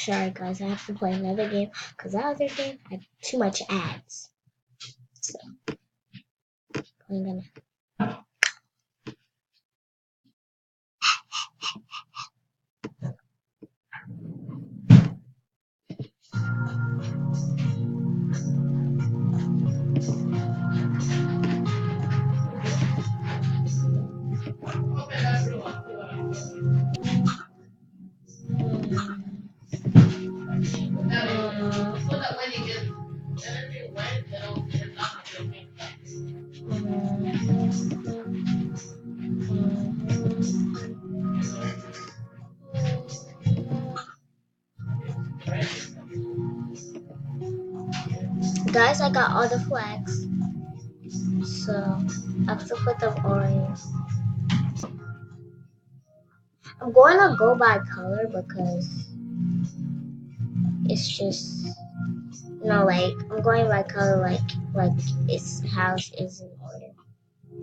Sorry guys, I have to play another game because that other game had too much ads. So I'm gonna. Guys, I got all the flags, so I have to put them orange. I'm going to go by color because it's just like I'm going by color like its house is in order.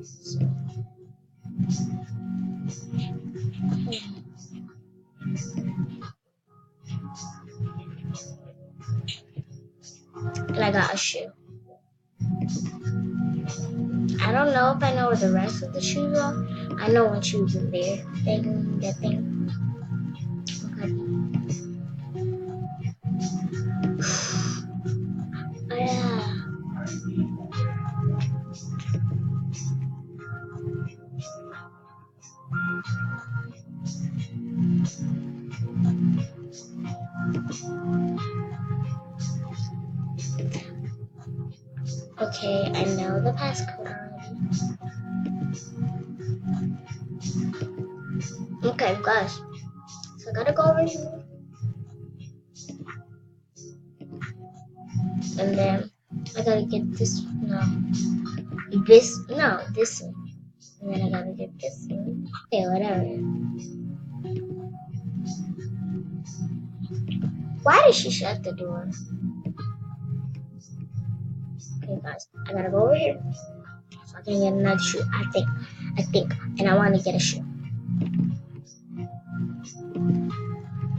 So. And I got a shoe. I don't know if I know where the rest of the shoes are. I know one shoe's in there. That thing. Okay. Yeah. Okay, I know the passcode already. Okay, guys. So I gotta go over here. And then I gotta get this this one. And then I gotta get this one. Okay, whatever. Why did she shut the door? Okay guys, I gotta go over here. So I can get another shoe. I think. And I wanna get a shoe.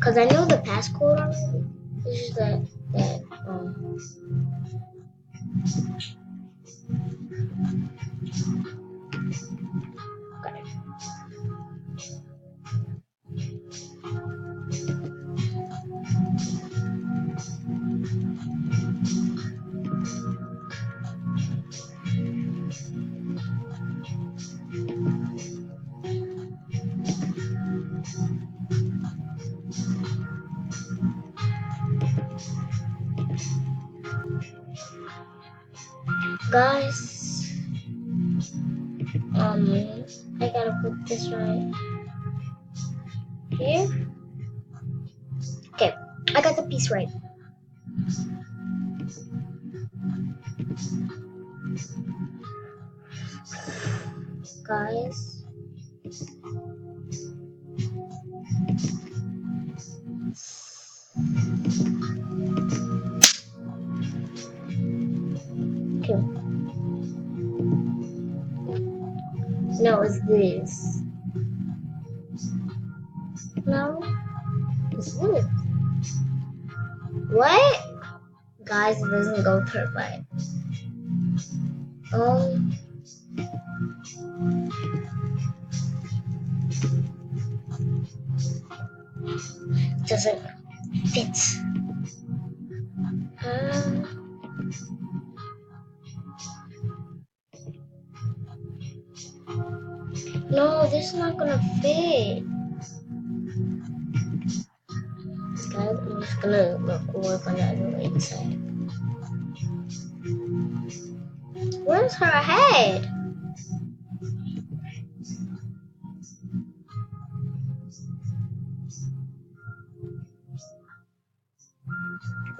Cause I know the passcode already. It's just that guys, I gotta put this right here. Okay, I got the piece right. Guys, okay. No, it's this. No, it's this. What? Guys, it doesn't go perfect. Doesn't fit. No, this is not gonna fit. Guys, I'm just gonna work on the other lady's side. Where's her head?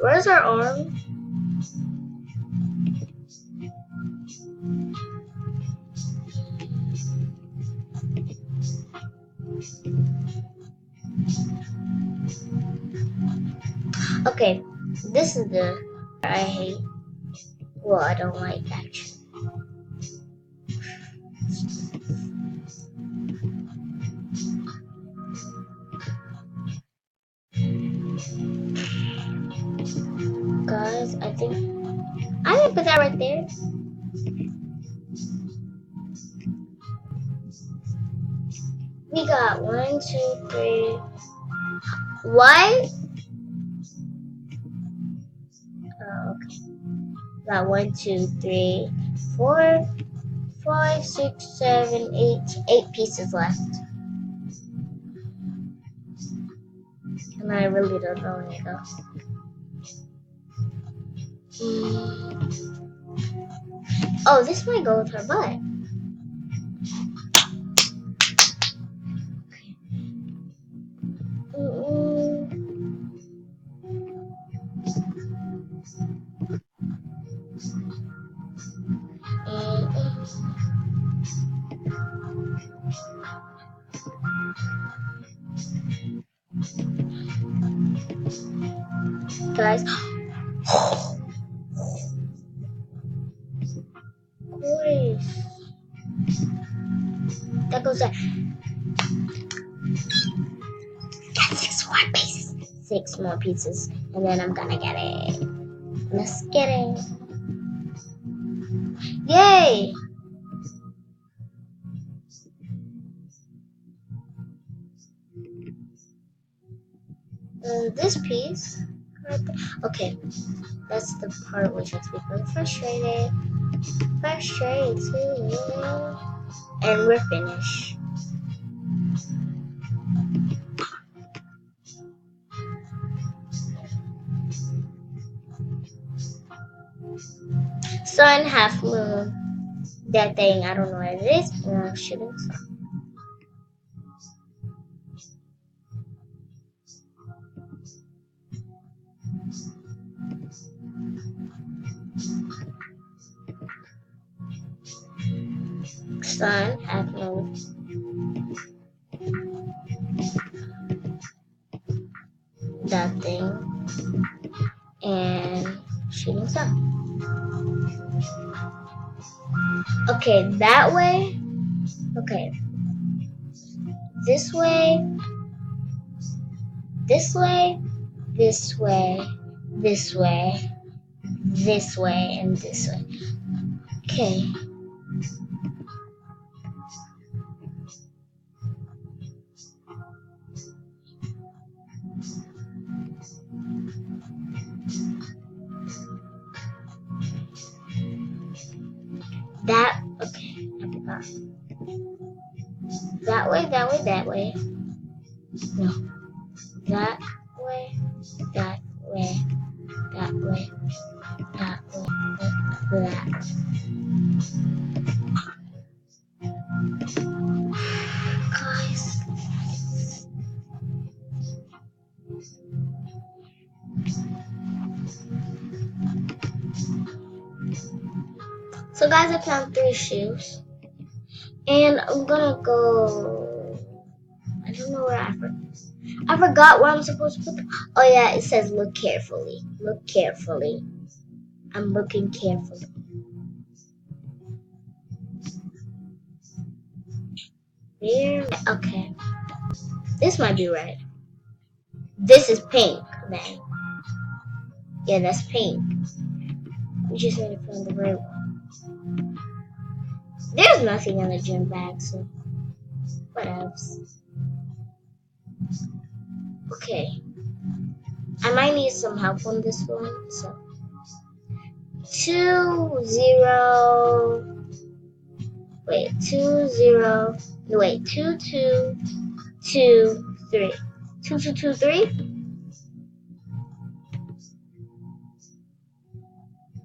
Where's her arm? Okay, this is the I hate. Well, I don't like actually. Guys, I think I'm gonna put that right there. We got 1, 2, 3. What? Oh, okay. Got 1, 2, 3, 4, 5, 6, 7, 8. 8 pieces left. And I really don't know where to go. Oh, this might go with her butt. Guys, boys, that goes there. Got 6 more pieces. 6 more pieces, and then I'm gonna get it. Let's get it. Yay! This piece. Okay, that's the part which makes me really frustrated. And we're finished. Sun, half moon. That thing, I don't know what it is. Shooting star. Sun, half moon. That thing. And shooting star. Okay, that way. Okay. This way. This way. This way. This way. This way. And this way. Okay. That, okay, I forgot. That way, that way, that way. No. That way, that way, that way, that way, that. Guys. So guys, I found 3 shoes. And I'm gonna go, I don't know where I forgot where I'm supposed to put them. Oh yeah, it says look carefully. Look carefully. I'm looking carefully. There, okay. This might be red. This is pink, then. Yeah, that's pink. We just need to find the red one. There's nothing in the gym bag, so what else? Okay. I might need some help on this one, so 2 0 wait 2 0 wait 2 2 2 3 2 2 2 3.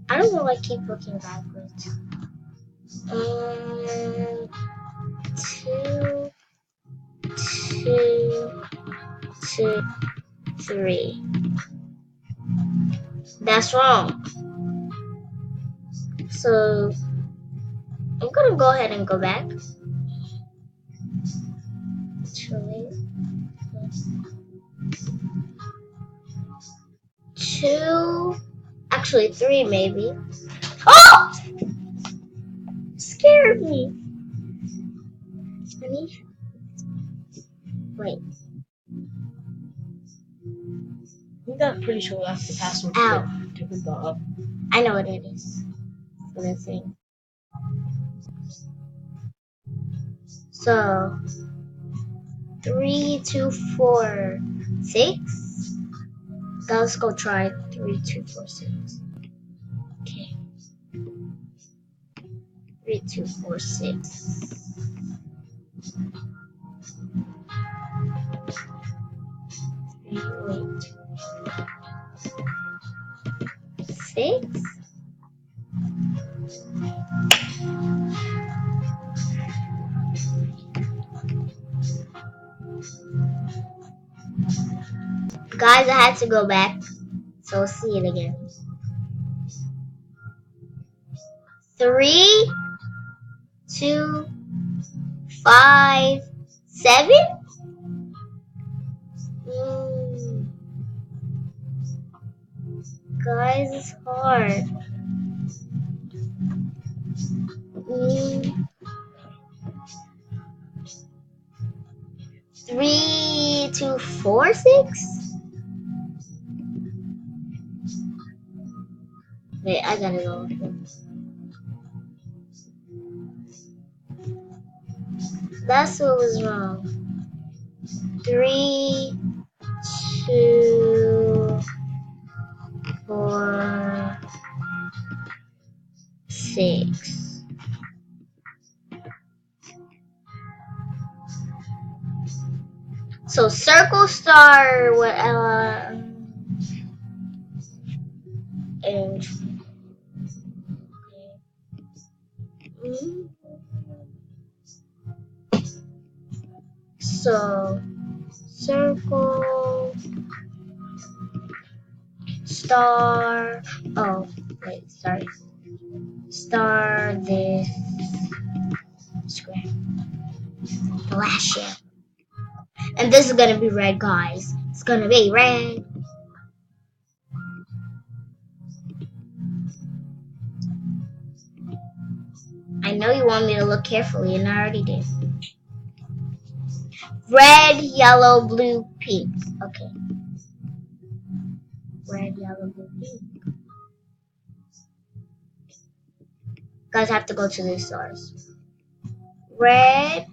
I don't know why I keep looking backwards. 2 2 2 3. That's wrong. So I'm gonna go ahead and go back. Two, actually 3 maybe. Oh! Scared me. Honey. Wait. think I'm pretty sure that's the password to Ow. the different dog. I know what it is. For the thing. So 3, 2, 4, 6. Now let's go try 3, 2, 4, 6. Okay. 3, 2, 4, 6. Wait. 6? Guys, I had to go back. So see it again. 3, 2, 5, 7? Guys, it's hard. 3, 2, 4, 6? Wait, I gotta go. That's what was wrong. 3, 2, 4, 6. So circle, star, what? And so circle, star. Oh, wait, sorry. Star this square. Flash it. And this is gonna be red, guys. It's gonna be red. I know you want me to look carefully, and I already did. Red, yellow, blue, pink. Okay. Red, yellow, blue, pink. Guys, I have to go to the stars. Red,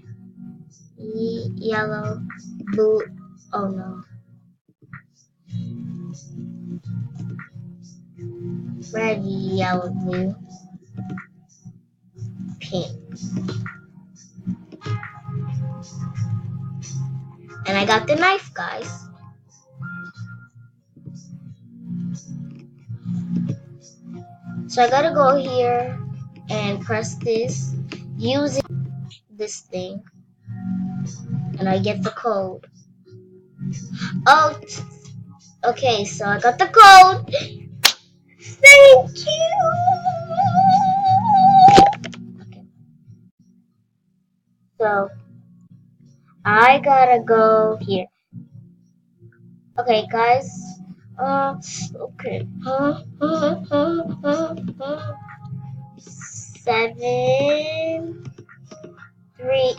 yellow, blue. Oh no. Red, yellow, blue, pink. And I got the knife, guys. So I gotta go here and press this using this thing. And I get the code. Oh, okay, so I got the code. Thank you. Okay. So I gotta go here. Okay, guys. Okay. 7, 3,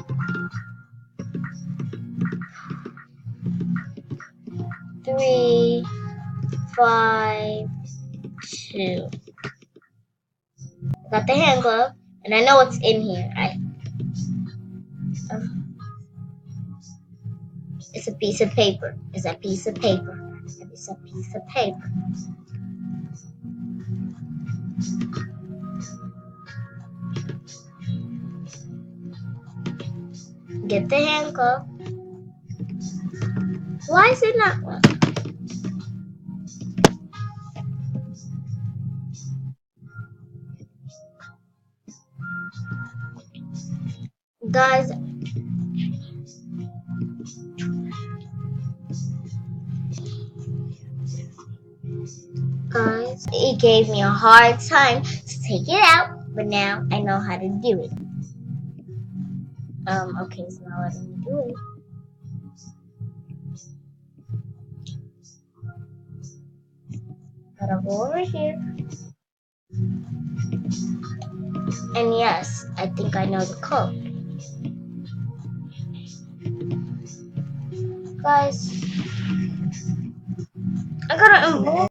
3, 5, 2. Got the hand glove, and I know what's in here. It's a piece of paper. It's a piece of paper. It's a piece of paper. Get the hand glove. Why is it not one? Guys, it gave me a hard time to take it out, but now I know how to do it. Okay, it's not letting me do it. Gotta go over here. And yes, I think I know the code. Guys, I gotta